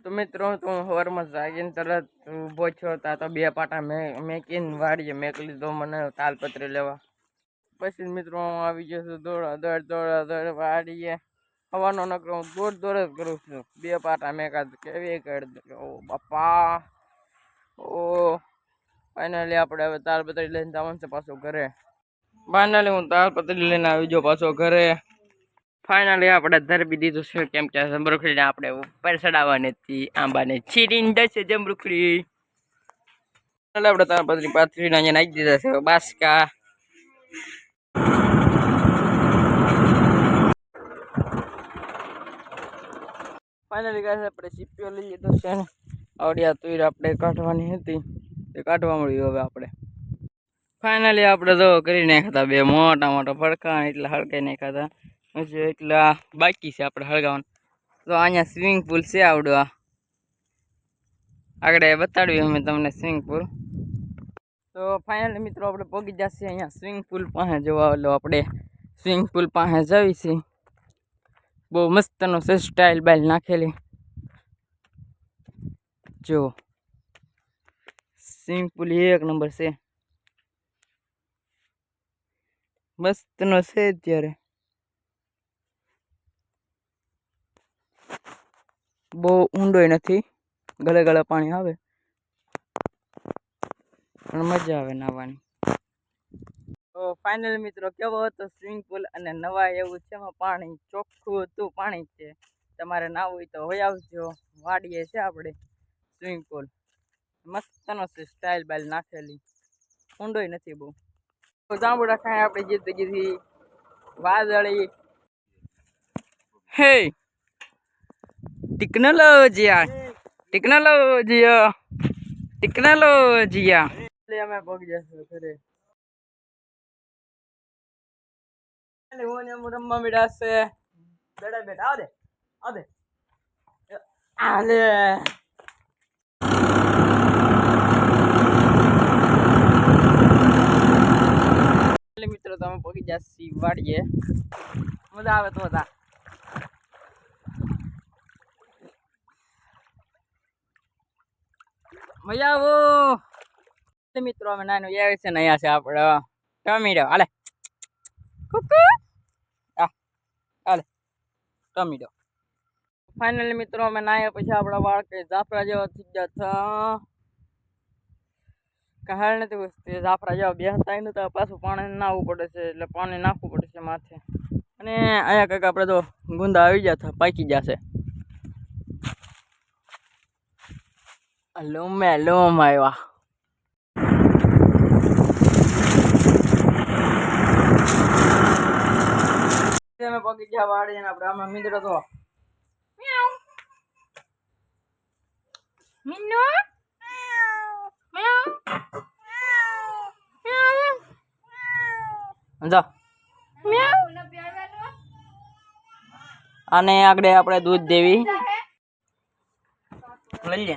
તો મિત્રો તો હું સવારમાં જાગીને તરત ઊભો થયો તા તો બે પાટા મેકીને વાડીએ મેક લીધો મને તાલપત્રી લેવા. પછી મિત્રો હું આવી ગયો છું દોડ વાડીએ. હવાનો નકરો હું દોડ જ કરું છું. બે પાટા મેકા કેવી કરી દો બાપા. ઓ ફાઇનલી આપણે હવે તાલપત્રી લઈને જવાનું છે પાછો ઘરે. ફાઇનલી હું તાલપત્રી લઈને આવી ગયો પાછો ઘરે. ફાઇનલી આપણે ધરબી દીધું છે કેમ કે જમરૂખડીને આપણે ઉપર ચડાવવાની હતી. આંબાને છીરીને જશે જમરૂખડી. આપણે તાલપત્રી પાથરીને અહીંયા નાખી દીધા છે બાસકા. ફાઇનલી ગાઈસ આપણે સીપીઓ લઈ લીધો છે ને આવડિયા તુર આપણે કાઢવાની હતી એ કાઢવા મળ્યું હવે આપણે. ફાઇનલી આપણે જો કરી નાખ્યા બે મોટા મોટા ફડકા એટલા હળગાઈ નાખ્યા હતા. હજી એટલા બાકી છે આપણે હળગાવાનું. તો અહીંયા સ્વિમિંગ પુલ છે આવડવા આગળ બતાડ્યું અમે તમને સ્વિમિંગ પુલ. તો ફાઇનલી મિત્રો આપણે પહોંચી જશે અહીંયા સ્વિમિંગ પુલ પાસે જોવા. એટલે આપણે સ્વિમિંગ પુલ પાસે જવી છે. બહુ મસ્તનો છે સ્ટાઇલ બાઇલ નાખેલી. જો સ્વિમિંગ પુલ એક નંબર છે મસ્તનો છે. અત્યારે બહુ ઊંડોય નથી ગળે ગળે પાણી આવે પણ મજા આવે નાવાની. તો ફાઇનલી મિત્રો કેવો હતો સ્વિમિંગ પુલ અને નવા એવું છે એમાં પાણી ચોખ્ખું હતું પાણી છે. તમારે નાવું હોય તો હોય આવજો. વાડીએ છે આપણે સ્વિમિંગ પુલ મસ્તનો છે સ્ટાઇલ બાઇલ નાખેલી. ઊંડોય નથી બહુ. જાંબુડા ખાય આપણી જિંદગીથી વાદળી. હે ટેકનોલોજીયા ટેકનોલોજીયા ટેકનોલોજીયા. એટલે અમે પહોંચી જશું ઘરે. રમવા મીડા છે બેડા બેટા આવ દે આલે. મિત્રો તમે પહોંચી જશી વાડીએ. મજા આવે તો હતા મજા આવો. મિત્રો અમે નાનું આવે છે ને અહીંયા છે આપણે ટમીડો. હાલે હાલે ટમીડો. ફાઇનલી મિત્રો અમે નાયા પછી આપણા વાળ કઈ જાફરા જેવા થઈ ગયા હતા. કહાળ નથી વસ્તી જાફરા જેવા બેસતા નતા. પાછું પાણી નાખવું પડે છે એટલે પાણી નાખવું પડે છે માથે. અને અહીંયા કંઈક આપણે તો ગુંદા આવી ગયા હતા પાકી જશે. લોમ આવ્યા. અમે પગી ગયા વાળી ને આપણે આમાં મીંદડો તો અને આગળ આપણે દૂધ દેવી લઈ લે.